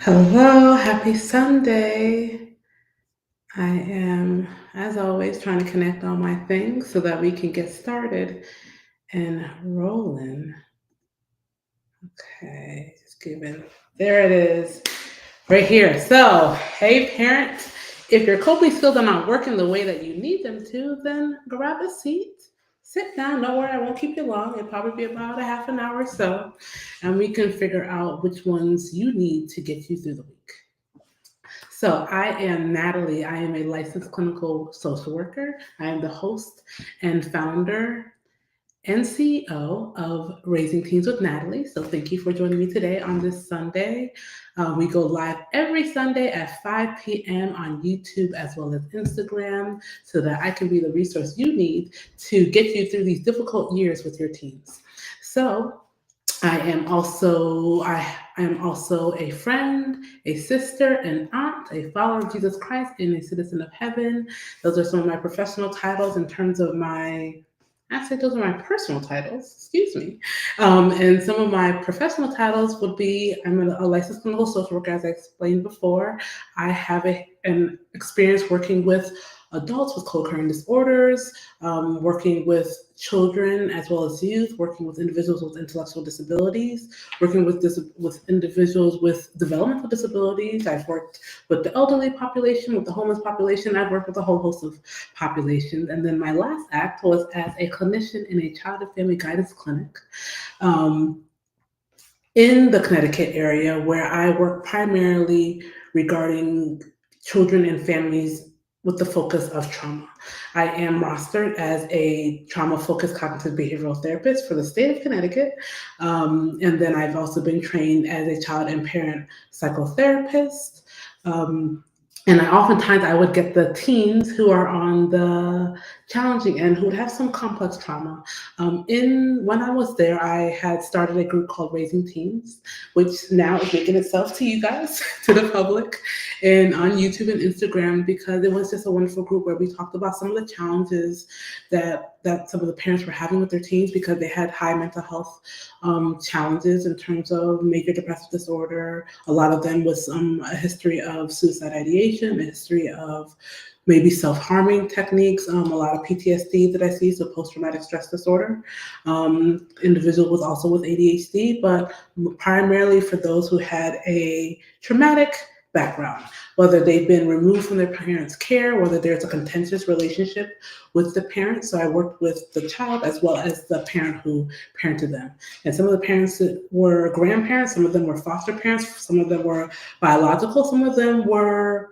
Hello, happy Sunday. I am, as always, trying to connect all my things so that we can get started and rolling. Okay, just giving. There it is, right here. So, hey, parents, if your coping skills are not working the way that you need them to, then grab a seat, sit down. Don't worry, I won't keep you long. It'll probably be about a half an hour or so, and we can figure out which ones you need to get you through the week. So, I am Natalie. I am a licensed clinical social worker. I am the host and founder and CEO of Raising Teens with Natalie. So, thank you for joining me today on this Sunday. We go live every Sunday at 5 p.m. on YouTube as well as Instagram so that I can be the resource you need to get you through these difficult years with your teens. So, I am also a friend, a sister, an aunt, a follower of Jesus Christ, and a citizen of heaven. Those are some of my professional titles in terms of actually, those are my personal titles, excuse me. And some of my professional titles would be I'm a licensed clinical social worker, as I explained before. I have an experience working with adults with co-occurring disorders, working with children as well as youth, working with individuals with intellectual disabilities, working with individuals with developmental disabilities. I've worked with the elderly population, with the homeless population. I've worked with a whole host of populations. And then my last act was as a clinician in a child and family guidance clinic. Um, in the Connecticut area, where I work primarily regarding children and families with the focus of trauma. I am rostered as a trauma focused cognitive behavioral therapist for the state of Connecticut. And then I've also been trained as a child and parent psychotherapist. Um, and oftentimes I would get the teens who are on the challenging end who would have some complex trauma. In When I was there, I had started a group called Raising Teens, which now is making itself to you guys, to the public, and on YouTube and Instagram because it was just a wonderful group where we talked about some of the challenges that some of the parents were having with their teens because they had high mental health challenges in terms of major depressive disorder. A lot of them with a history of suicide ideation, a history of maybe self-harming techniques, a lot of PTSD that I see, so post-traumatic stress disorder. Individuals also with ADHD, but primarily for those who had a traumatic background, whether they've been removed from their parents' care, whether there's a contentious relationship with the parent. So I worked with the child as well as the parent who parented them. And some of the parents were grandparents, some of them were foster parents, some of them were biological, some of them were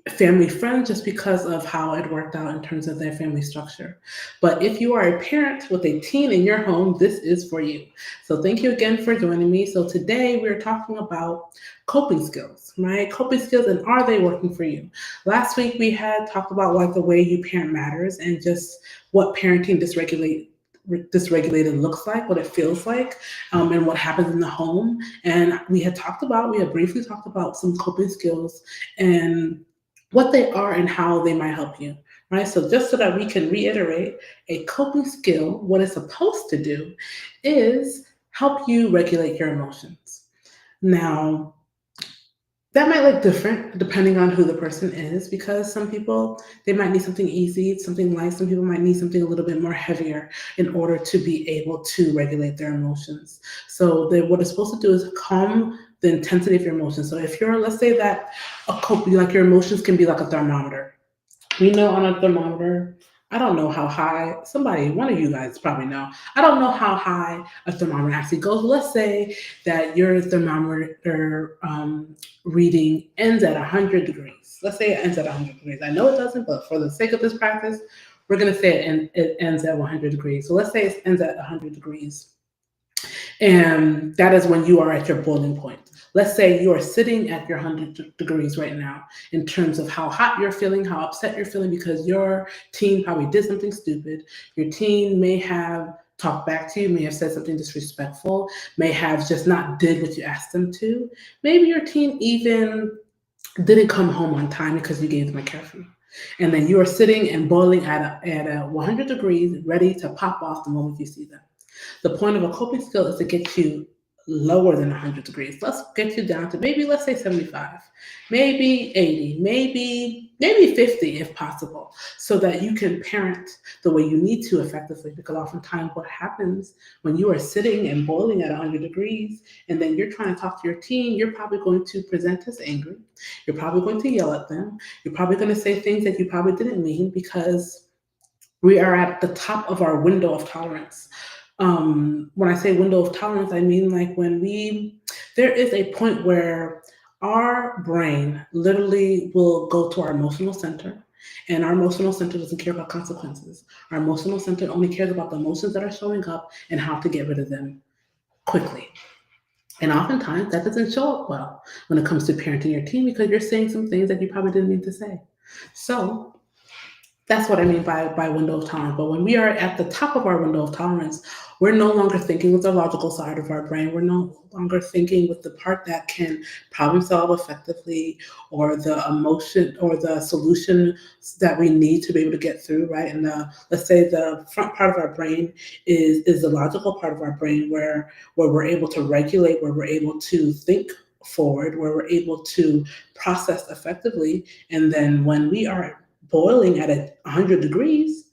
family friend just because of how it worked out in terms of their family structure. But if you are a parent with a teen in your home, this is for you. So thank you again for joining me. So today we're talking about coping skills, right? Coping skills, and are they working for you? Last week we had talked about like the way you parent matters and just what parenting dysregulated looks like, what it feels like, and what happens in the home. And we had briefly talked about some coping skills and what they are and how they might help you, right? So just so that we can reiterate, a coping skill, what it's supposed to do is help you regulate your emotions. Now, that might look different depending on who the person is because some people they might need something easy, something light. Some people might need something a little bit more heavier in order to be able to regulate their emotions. So what it's supposed to do is calm the intensity of your emotions. So if you're, let's say that like your emotions can be like a thermometer. We know on a thermometer, I don't know how high, one of you guys probably know. I don't know how high a thermometer actually goes. Let's say that your thermometer reading ends at 100 degrees. Let's say it ends at 100 degrees. I know it doesn't, but for the sake of this practice, we're going to say it ends at 100 degrees. So let's say it ends at 100 degrees. And that is when you are at your boiling point. Let's say you are sitting at your 100 degrees right now in terms of how hot you're feeling, how upset you're feeling because your teen probably did something stupid. Your teen may have talked back to you, may have said something disrespectful, may have just not did what you asked them to. Maybe your teen even didn't come home on time because you gave them a curfew. And then you are sitting and boiling at a 100 degrees, ready to pop off the moment you see them. The point of a coping skill is to get you lower than 100 degrees. Let's get you down to maybe, let's say 75, maybe 80, maybe 50 if possible, so that you can parent the way you need to effectively. Because oftentimes what happens when you are sitting and boiling at 100 degrees and then you're trying to talk to your teen, you're probably going to present as angry. You're probably going to yell at them. You're probably going to say things that you probably didn't mean, because we are at the top of our window of tolerance. When I say window of tolerance, I mean like there is a point where our brain literally will go to our emotional center, and our emotional center doesn't care about consequences. Our emotional center only cares about the emotions that are showing up and how to get rid of them quickly. And oftentimes that doesn't show up well when it comes to parenting your teen, because you're saying some things that you probably didn't mean to say. So that's what I mean by window of tolerance. But when we are at the top of our window of tolerance, we're no longer thinking with the logical side of our brain. We're no longer thinking with the part that can problem solve effectively, or the emotion or the solution that we need to be able to get through, right? And let's say the front part of our brain is the logical part of our brain, where we're able to regulate, where we're able to think forward, where we're able to process effectively. And then when we are boiling at 100 degrees,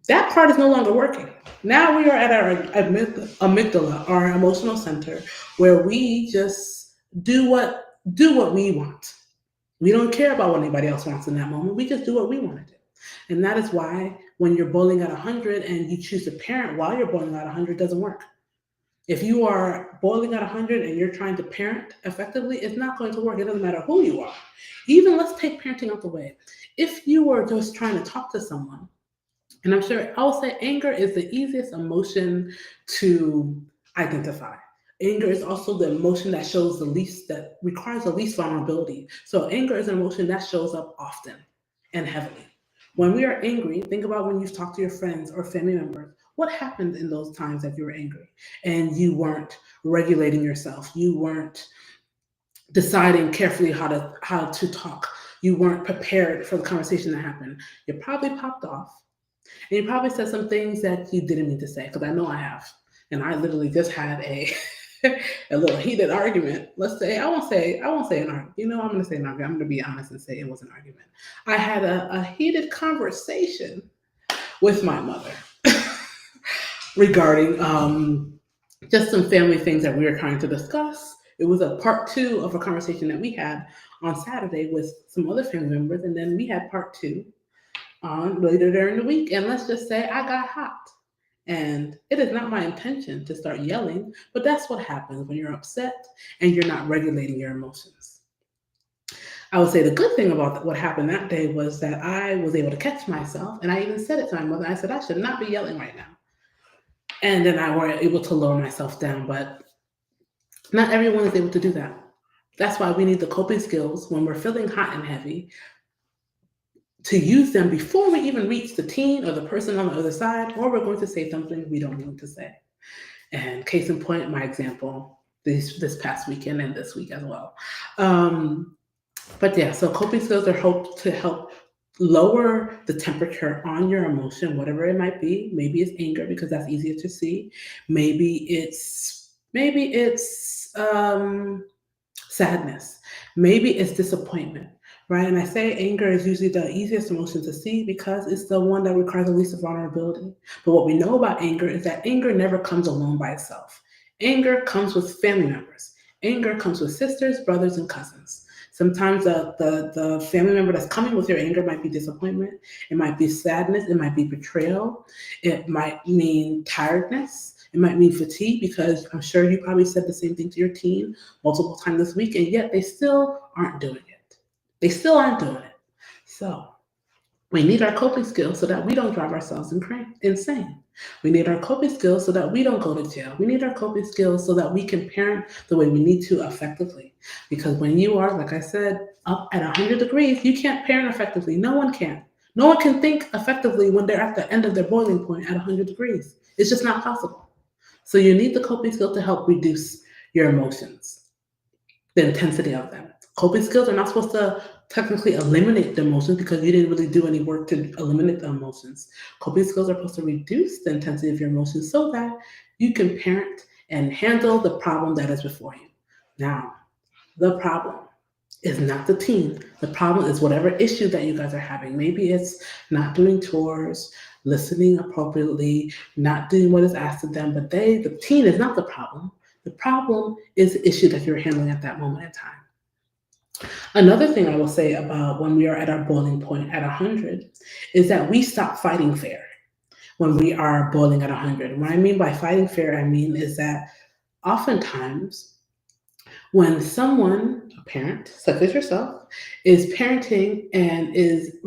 that part is no longer working. Now we are at our amygdala, our emotional center, where we just do what we want. We don't care about what anybody else wants in that moment. We just do what we want to do. And that is why when you're boiling at 100 and you choose to parent while you're boiling at 100, it doesn't work. If you are boiling at 100 and you're trying to parent effectively, it's not going to work. It doesn't matter who you are. Even let's take parenting out the way. If you were just trying to talk to someone, and I'm sure I will say anger is the easiest emotion to identify. Anger is also the emotion that shows the least, that requires the least vulnerability. So anger is an emotion that shows up often and heavily. When we are angry, think about when you've talked to your friends or family members. What happened in those times that you were angry and you weren't regulating yourself? You weren't deciding carefully how to talk. You weren't prepared for the conversation that happened. You probably popped off, and you probably said some things that you didn't mean to say, because I know I have. And I literally just had a a little heated argument. Let's say I won't say an argument. I'm going to say an argument. I'm going to be honest and say it was an argument. I had a heated conversation with my mother regarding just some family things that we were trying to discuss. It was a part two of a conversation that we had on Saturday with some other family members, and then we had part two on later during the week. And let's just say I got hot. And it is not my intention to start yelling, but that's what happens when you're upset and you're not regulating your emotions. I would say the good thing about what happened that day was that I was able to catch myself, and I even said it to my mother. I said, I should not be yelling right now. And then I were able to lower myself down, but not everyone is able to do that. That's why we need the coping skills when we're feeling hot and heavy, to use them before we even reach the teen or the person on the other side, or we're going to say something we don't mean to say. And case in point, my example this past weekend and this week as well. But yeah, so coping skills are hoped to help lower the temperature on your emotion, whatever it might be. Maybe it's anger, because that's easier to see. Maybe it's sadness. Maybe it's disappointment, right? And I say anger is usually the easiest emotion to see because it's the one that requires the least vulnerability. But what we know about anger is that anger never comes alone by itself. Anger comes with family members. Anger comes with sisters, brothers, and cousins. Sometimes the family member that's coming with your anger might be disappointment. It might be sadness. It might be betrayal. It might mean tiredness. It might mean fatigue, because I'm sure you probably said the same thing to your teen multiple times this week, and yet they still aren't doing it. They still aren't doing it. So we need our coping skills so that we don't drive ourselves insane. We need our coping skills so that we don't go to jail. We need our coping skills so that we can parent the way we need to effectively. Because when you are, like I said, up at 100 degrees, you can't parent effectively. No one can. No one can think effectively when they're at the end of their boiling point at 100 degrees. It's just not possible. So you need the coping skill to help reduce your emotions, the intensity of them. Coping skills are not supposed to technically eliminate the emotions, because you didn't really do any work to eliminate the emotions. Coping skills are supposed to reduce the intensity of your emotions so that you can parent and handle the problem that is before you. Now, the problem is not the teen. The problem is whatever issue that you guys are having. Maybe it's not doing chores, listening appropriately, not doing what is asked of them, but the teen is not the problem. The problem is the issue that you're handling at that moment in time. Another thing I will say about when we are at our boiling point at 100 is that we stop fighting fair when we are boiling at 100. What I mean by fighting fair, I mean is that oftentimes when someone, a parent such as yourself, is parenting and is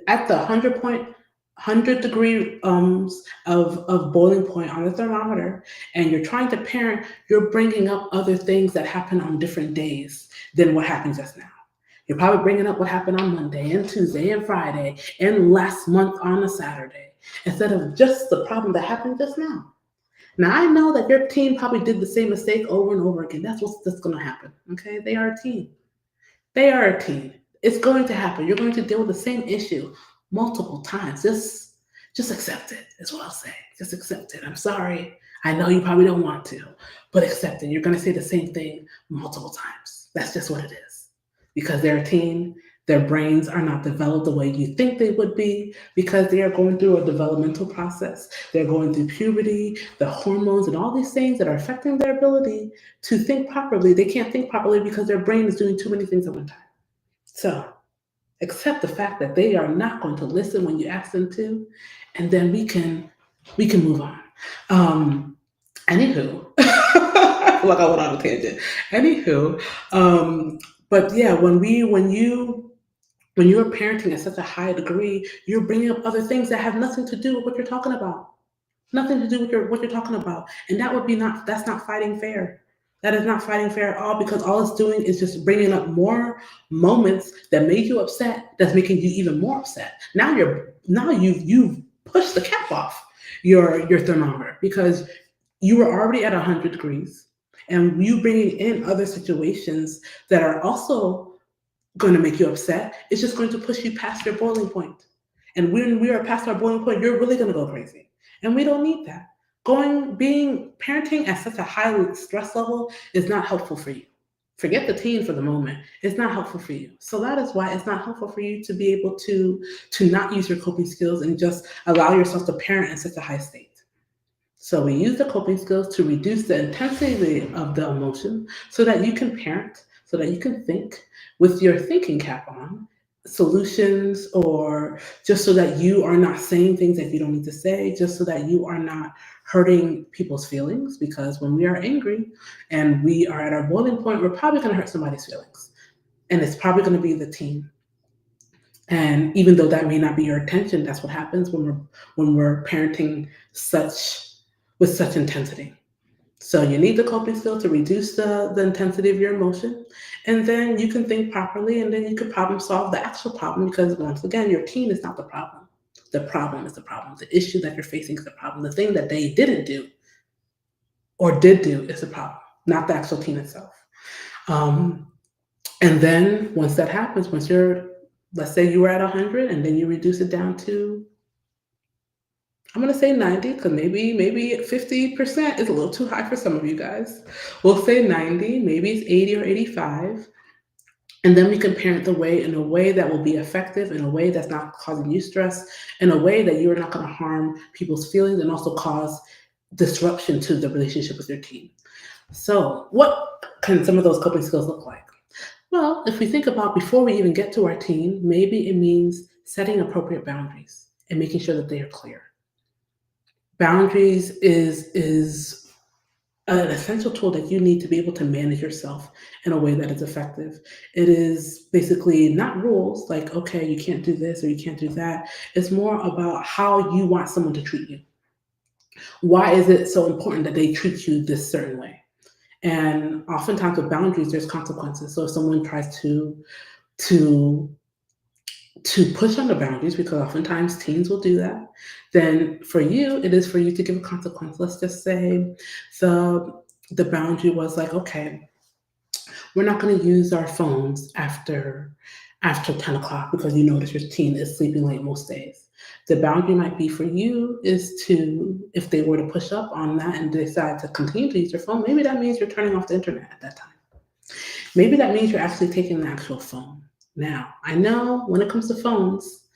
at the 100 degree of boiling point on the thermometer, and you're trying to parent, you're bringing up other things that happen on different days than what happened just now. You're probably bringing up what happened on Monday and Tuesday and Friday and last month on a Saturday, instead of just the problem that happened just now. Now, I know that your team probably did the same mistake over and over again. That's going to happen. Okay. They are a team. They are a team. It's going to happen. You're going to deal with the same issue multiple times. Just accept it, is what I'll say. Just accept it. I'm sorry. I know you probably don't want to, but accept it. You're going to say the same thing multiple times. That's just what it is. Because they're a team. Their brains are not developed the way you think they would be, because they are going through a developmental process. They're going through puberty, the hormones, and all these things that are affecting their ability to think properly. They can't think properly because their brain is doing too many things at one time. So accept the fact that they are not going to listen when you ask them to, and then we can move on. Anywho, I feel like I went on a tangent. Anywho, but yeah, when you're parenting at such a high degree, you're bringing up other things that have nothing to do with what you're talking about. Nothing to do with what you're talking about. And that's not fighting fair. That is not fighting fair at all, because all it's doing is just bringing up more moments that made you upset, that's making you even more upset. Now you've pushed the cap off your thermometer, because you were already at 100 degrees, and you bringing in other situations that are also going to make you upset, it's just going to push you past your boiling point. And when we are past our boiling point, you're really going to go crazy. And we don't need that. Parenting at such a high stress level is not helpful for you. Forget the teen for the moment. It's not helpful for you. So that is why it's not helpful for you to be able to not use your coping skills and just allow yourself to parent in such a high state. So we use the coping skills to reduce the intensity of the emotion so that you can parent, so that you can think with your thinking cap on solutions, or just so that you are not saying things that you don't need to say, just so that you are not hurting people's feelings. Because when we are angry and we are at our boiling point, we're probably going to hurt somebody's feelings. And it's probably going to be the teen. And even though that may not be your intention, that's what happens when we're parenting with such intensity. So you need the coping skill to reduce the intensity of your emotion, and then you can think properly, and then you can problem solve the actual problem, because once again, your teen is not the problem. The problem is the problem. The issue that you're facing is the problem. The thing that they didn't do or did do is the problem, not the actual teen itself. And then once that happens, let's say you were at 100 and then you reduce it down to, I'm going to say 90, because maybe 50% is a little too high for some of you guys. We'll say 90, maybe it's 80 or 85. And then we can parent in a way that will be effective, in a way that's not causing you stress, in a way that you're not going to harm people's feelings and also cause disruption to the relationship with your teen. So what can some of those coping skills look like? Well, if we think about before we even get to our teen, maybe it means setting appropriate boundaries and making sure that they are clear. Boundaries is an essential tool that you need to be able to manage yourself in a way that is effective. It is basically not rules like, okay, you can't do this or you can't do that. It's more about how you want someone to treat you. Why is it so important that they treat you this certain way? And oftentimes with boundaries, there's consequences. So if someone tries to push on the boundaries, because oftentimes teens will do that, then for you, it is for you to give a consequence. Let's just say the boundary was like, okay, we're not going to use our phones after after 10 o'clock because you notice your teen is sleeping late most days. The boundary might be for you is to, if they were to push up on that and decide to continue to use their phone, maybe that means you're turning off the internet at that time. Maybe that means you're actually taking the actual phone. Now, I know when it comes to phones,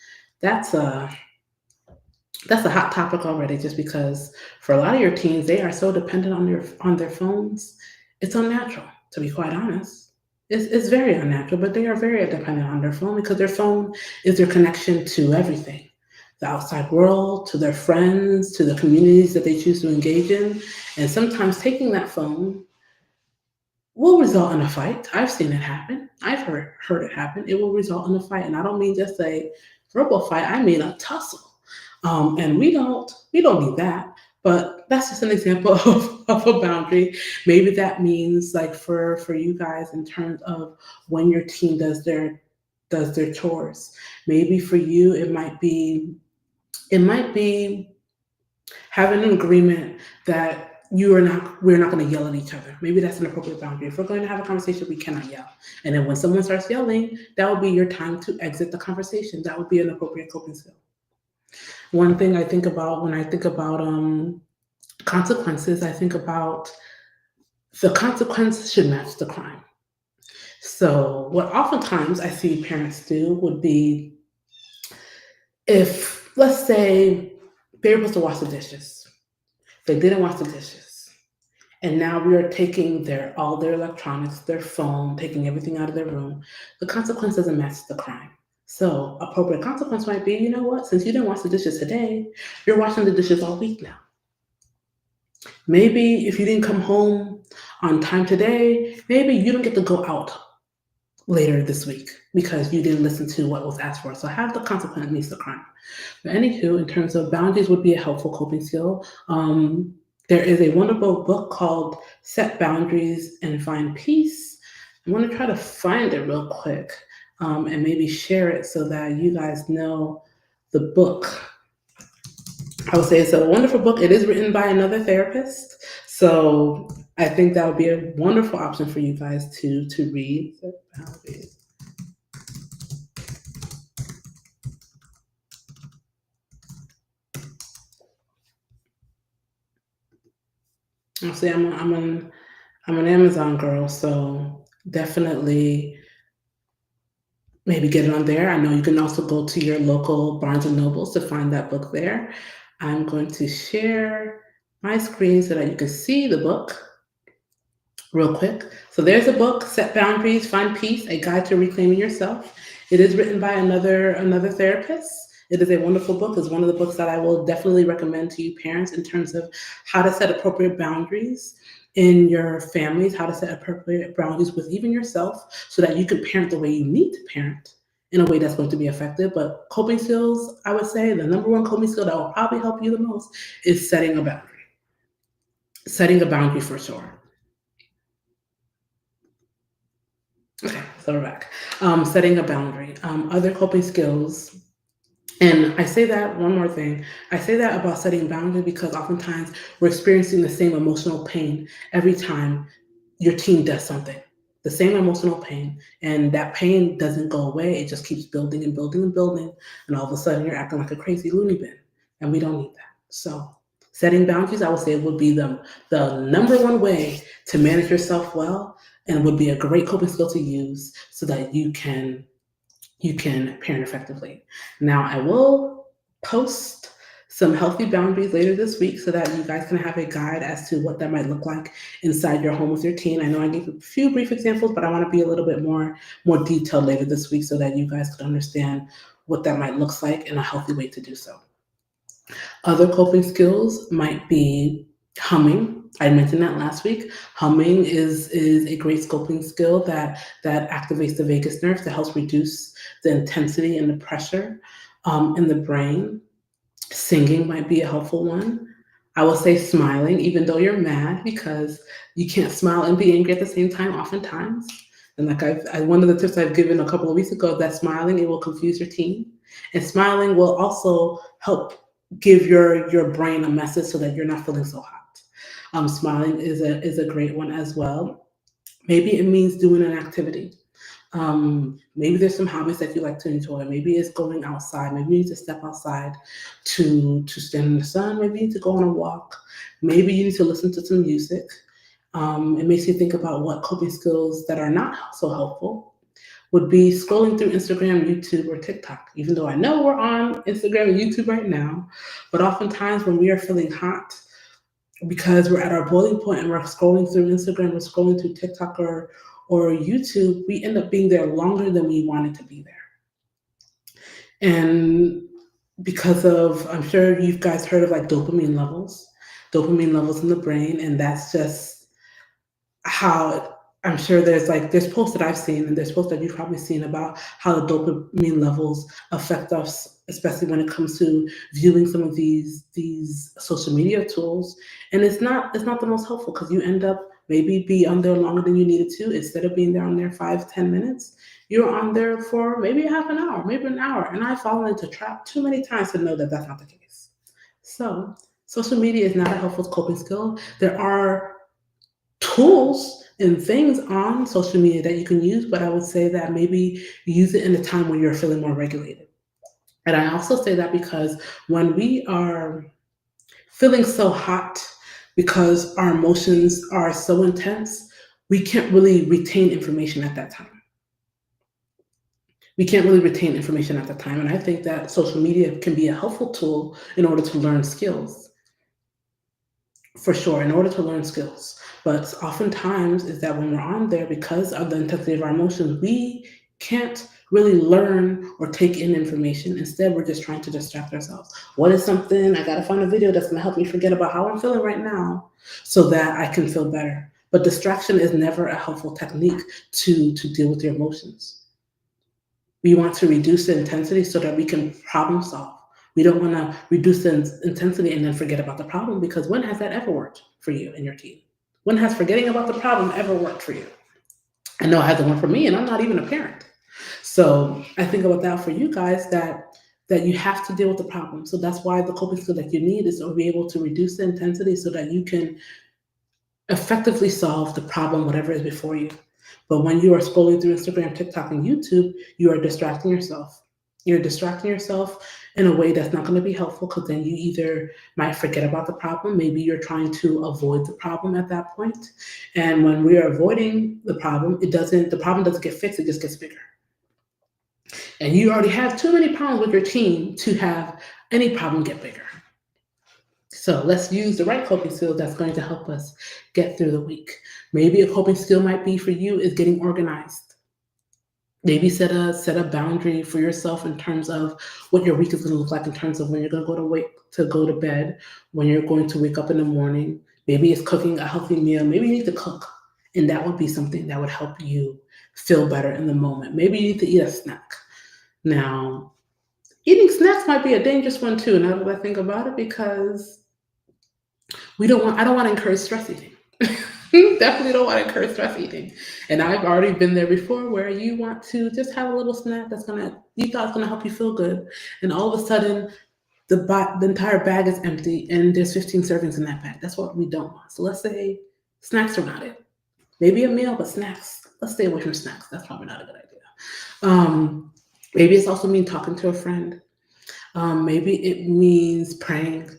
that's a hot topic already just because for a lot of your teens, they are so dependent on their phones. It's unnatural, to be quite honest. It's very unnatural, but they are very dependent on their phone because their phone is their connection to everything. The outside world, to their friends, to the communities that they choose to engage in. And sometimes taking that phone will result in a fight. I've seen it happen. I've heard it happen. It will result in a fight, and I don't mean just a verbal fight. I mean a tussle. And we don't need that. But that's just an example of a boundary. Maybe that means like for you guys in terms of when your team does their chores. Maybe for you it might be having an agreement that we're not going to yell at each other. Maybe that's an appropriate boundary. If we're going to have a conversation, we cannot yell. And then when someone starts yelling, that would be your time to exit the conversation. That would be an appropriate coping skill. One thing I think about when I think about consequences, I think about the consequence should match the crime. So what oftentimes I see parents do would be if, let's say, they were supposed to wash the dishes. They didn't wash the dishes. And now we are taking all their electronics, their phone, taking everything out of their room. The consequence doesn't match the crime. So appropriate consequence might be, you know what, since you didn't wash the dishes today, you're washing the dishes all week now. Maybe if you didn't come home on time today, maybe you don't get to go out later this week because you didn't listen to what was asked for. So have the consequence meets the crime. But anywho, in terms of boundaries would be a helpful coping skill. There is a wonderful book called Set Boundaries and Find Peace. I'm going to try to find it real quick and maybe share it so that you guys know the book. I would say it's a wonderful book. It is written by another therapist. So I think that would be a wonderful option for you guys to read. See, I'm an Amazon girl, so definitely maybe get it on there. I know you can also go to your local Barnes and Nobles to find that book there. I'm going to share my screen so that you can see the book real quick. So there's a book, Set Boundaries, Find Peace, A Guide to Reclaiming Yourself. It is written by another therapist. It is a wonderful book. It's one of the books that I will definitely recommend to you parents in terms of how to set appropriate boundaries in your families, how to set appropriate boundaries with even yourself so that you can parent the way you need to parent in a way that's going to be effective. But coping skills, I would say the number one coping skill that will probably help you the most is setting a boundary. Setting a boundary for sure. Okay, so we're back. Setting a boundary. Other coping skills, and I say that one more thing. I say that about setting boundaries because oftentimes we're experiencing the same emotional pain every time your teen does something. The same emotional pain, and that pain doesn't go away. It just keeps building and building and building, and all of a sudden you're acting like a crazy loony bin, and we don't need that. So setting boundaries, I would say, would be the number one way to manage yourself well, and would be a great coping skill to use so that you can parent effectively. Now, I will post some healthy boundaries later this week so that you guys can have a guide as to what that might look like inside your home with your teen. I know I gave a few brief examples, but I want to be a little bit more detailed later this week so that you guys could understand what that might look like and a healthy way to do so. Other coping skills might be humming. I mentioned that last week. Humming is a great coping skill that activates the vagus nerve that helps reduce the intensity and the pressure in the brain. Singing might be a helpful one. I will say smiling, even though you're mad, because you can't smile and be angry at the same time oftentimes. And like one of the tips I've given a couple of weeks ago, that smiling, it will confuse your teen. And smiling will also help give your brain a message so that you're not feeling so hot. Smiling is a great one as well. Maybe it means doing an activity. Maybe there's some hobbies that you like to enjoy. Maybe it's going outside. Maybe you need to step outside to stand in the sun. Maybe you need to go on a walk. Maybe you need to listen to some music. It makes you think about what coping skills that are not so helpful would be scrolling through Instagram, YouTube, or TikTok. Even though I know we're on Instagram and YouTube right now, but oftentimes when we are feeling hot, because we're at our boiling point and we're scrolling through Instagram, we're scrolling through TikTok or YouTube, we end up being there longer than we wanted to be there. And because of, I'm sure you guys heard of like dopamine levels in the brain, and that's just how I'm sure there's posts that I've seen and there's posts that you've probably seen about how the dopamine levels affect us, especially when it comes to viewing some of these social media tools. And it's not the most helpful because you end up maybe be on there longer than you needed to. Instead of being there on there 5-10 minutes, you're on there for maybe half an hour, maybe an hour. And I've fallen into trap too many times to know that that's not the case. So social media is not a helpful coping skill. There are tools and things on social media that you can use, but I would say that maybe use it in a time when you're feeling more regulated. And I also say that because when we are feeling so hot because our emotions are so intense, we can't really retain information at that time. We can't really retain information at that time. And I think that social media can be a helpful tool in order to learn skills. For sure, in order to learn skills. But oftentimes is that when we're on there, because of the intensity of our emotions, we can't really learn or take in information. Instead, we're just trying to distract ourselves. What is something? I gotta find a video that's gonna help me forget about how I'm feeling right now so that I can feel better. But distraction is never a helpful technique to deal with your emotions. We want to reduce the intensity so that we can problem solve. We don't want to reduce the intensity and then forget about the problem, because when has that ever worked for you and your team? When has forgetting about the problem ever worked for you? I know it hasn't worked for me, and I'm not even a parent. So I think about that for you guys, that you have to deal with the problem. So that's why the coping skill that you need is to be able to reduce the intensity so that you can effectively solve the problem, whatever is before you. But when you are scrolling through Instagram, TikTok, and YouTube, you are distracting yourself. You're distracting yourself in a way that's not going to be helpful, because then you either might forget about the problem. Maybe you're trying to avoid the problem at that point. And when we are avoiding the problem, the problem doesn't get fixed, it just gets bigger. And you already have too many problems with your team to have any problem get bigger. So let's use the right coping skill that's going to help us get through the week. Maybe a coping skill might be for you is getting organized. Maybe set a boundary for yourself in terms of what your week is going to look like, in terms of when you're going to go to bed, when you're going to wake up in the morning. Maybe it's cooking a healthy meal. Maybe you need to cook, and that would be something that would help you feel better in the moment. Maybe you need to eat a snack. Now, eating snacks might be a dangerous one too, now that I think about it, because I don't want to encourage stress eating. Definitely don't want to encourage stress eating. And I've already been there before, where you want to just have a little snack you thought it's gonna help you feel good, and all of a sudden the entire bag is empty and there's 15 servings in that bag. That's what we don't want. So let's say snacks are not it. Maybe a meal, but snacks. Let's stay away from snacks. That's probably not a good idea. Maybe it's also mean talking to a friend. Maybe it means praying.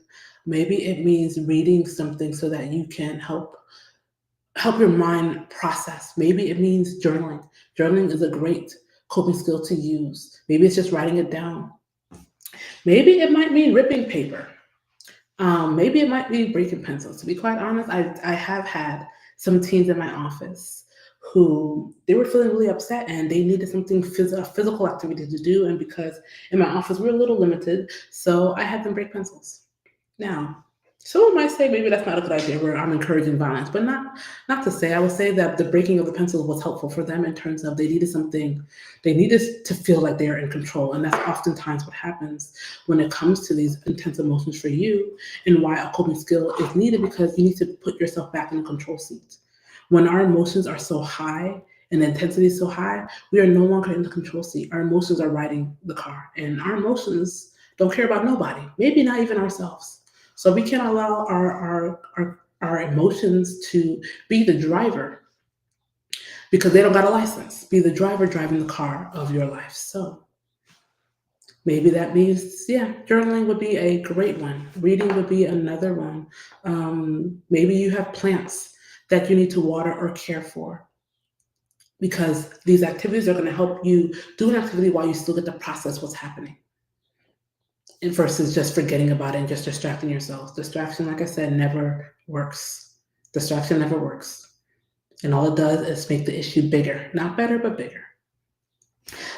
Maybe it means reading something so that you can help your mind process. Maybe it means journaling. Journaling is a great coping skill to use. Maybe it's just writing it down. Maybe it might mean ripping paper. Maybe it might be breaking pencils. To be quite honest, I have had some teens in my office who they were feeling really upset and they needed something physical activity to do. And because in my office we're a little limited, so I had them break pencils. Now, someone might say maybe that's not a good idea, where I'm encouraging violence, but not to say. I would say that the breaking of the pencil was helpful for them in terms of they needed to feel like they are in control. And that's oftentimes what happens when it comes to these intense emotions for you, and why a coping skill is needed, because you need to put yourself back in the control seat. When our emotions are so high and the intensity is so high, we are no longer in the control seat. Our emotions are riding the car, and our emotions don't care about nobody, maybe not even ourselves. So we can't allow our emotions to be the driver. because they don't got a license. Be the driver driving the car of your life. So maybe that means, yeah, journaling would be a great one. Reading would be another one. Maybe you have plants that you need to water or care for, because these activities are going to help you do an activity while you still get to process what's happening. And versus just forgetting about it and just distracting yourself. Distraction, like I said, never works. Distraction never works. And all it does is make the issue bigger. Not better, but bigger.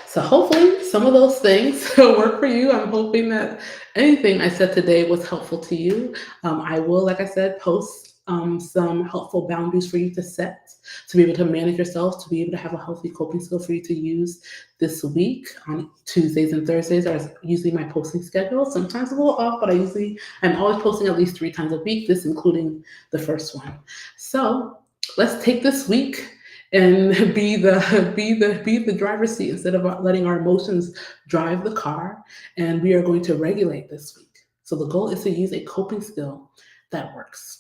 So hopefully some of those things will work for you. I'm hoping that anything I said today was helpful to you. I will, like I said, post some helpful boundaries for you to set, to be able to manage yourself, to be able to have a healthy coping skill for you to use this week. On Tuesdays and Thursdays are usually my posting schedule. Sometimes a little off, but I'm always posting at least 3 times a week, this including the first one. So let's take this week and be the driver's seat instead of letting our emotions drive the car. And we are going to regulate this week. So the goal is to use a coping skill that works.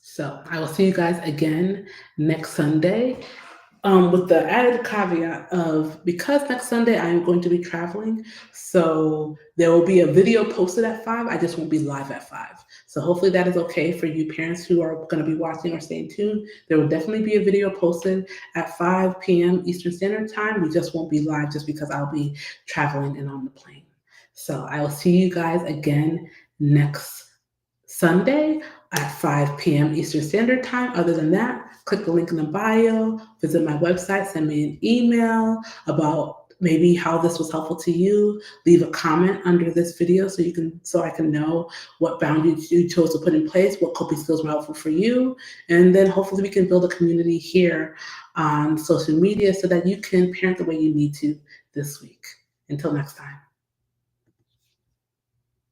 So I will see you guys again next Sunday. With the added caveat of, because next Sunday I am going to be traveling, so there will be a video posted at 5. I just won't be live at 5. So hopefully that is okay for you parents who are going to be watching or staying tuned. There will definitely be a video posted at 5 p.m. Eastern Standard Time. We just won't be live just because I'll be traveling and on the plane. So I will see you guys again next Sunday at 5 p.m. Eastern Standard Time. Other than that, click the link in the bio, visit my website, send me an email about maybe how this was helpful to you. Leave a comment under this video so I can know what boundaries you chose to put in place, what coping skills were helpful for you. And then hopefully we can build a community here on social media so that you can parent the way you need to this week. Until next time.